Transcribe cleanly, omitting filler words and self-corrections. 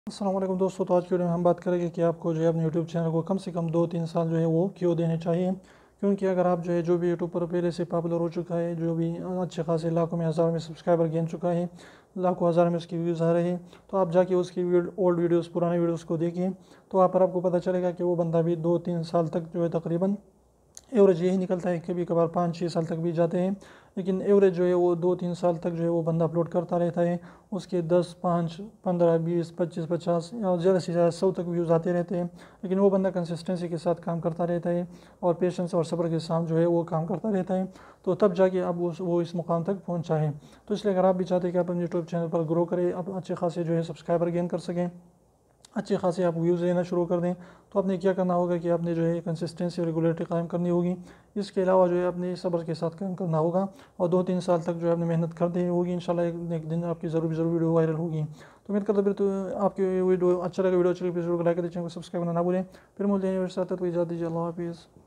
अस्सलाम वालेकुम दोस्तों। तो आज की वीडियो में हम बात करेंगे कि आपको जो है अपने यूट्यूब चैनल को कम से कम 2-3 साल जो है वो क्यों देने चाहिए। क्योंकि अगर आप जो है जो भी यूट्यूब पर पहले से पॉपुलर हो चुका है, जो भी अच्छे खासे लाखों में हज़ारों में सब्सक्राइबर गिन चुका है, लाखों हज़ार में उसकी व्यूज़ आ रहे हैं, तो आप जाके उसकी ओल्ड वीडियोज़ पुराने वीडियोज़ को देखिए। तो वहाँ पर आपको पता चलेगा कि वो बंदा भी 2-3 साल तक जो है तकरीबन एवरेज यही निकलता है। कभी कभार 5-6 साल तक भी जाते हैं, लेकिन एवरेज जो है वो 2-3 साल तक जो है वो बंदा अपलोड करता रहता है। उसके 10, 5, 15, 20, 25, 50 या ज़्यादा से ज़्यादा 100 तक व्यूज़ आते रहते हैं। लेकिन वो बंदा कंसिस्टेंसी के साथ काम करता रहता है और पेशेंस और सब्र के साथ जो है वो काम करता रहता है, तो तब जाके अब वो इस मुकाम तक पहुँचा है। तो इसलिए अगर आप भी चाहते हैं कि आप अपने यूट्यूब चैनल पर ग्रो करें, आप अच्छे खासे जो है सब्सक्राइबर गेन कर सकें, अच्छे खासे आप व्यूज़ लेना शुरू कर दें, तो आपने क्या करना होगा कि आपने जो है कंसिस्टेंसी और रेगुलरिटी कायम करनी होगी। इसके अलावा जो है अपने सब्र के साथ काम करना होगा और 2-3 साल तक जो है आपने मेहनत कर दी होगी। इंशाल्लाह एक दिन आपकी ज़रूर वीडियो वायरल होगी। तो उम्मीद करता हूँ फिर तो आपकी वीडियो अच्छा लगा। वीडियो अच्छी लगी वीडियो को लाइक कर दीजिए, चैनल को सब्सक्राइब करना ना भूलें। फिर मिलते हैं मेरे साथ, तो इजाज़त दीजिए। अल्लाह हाफिज़।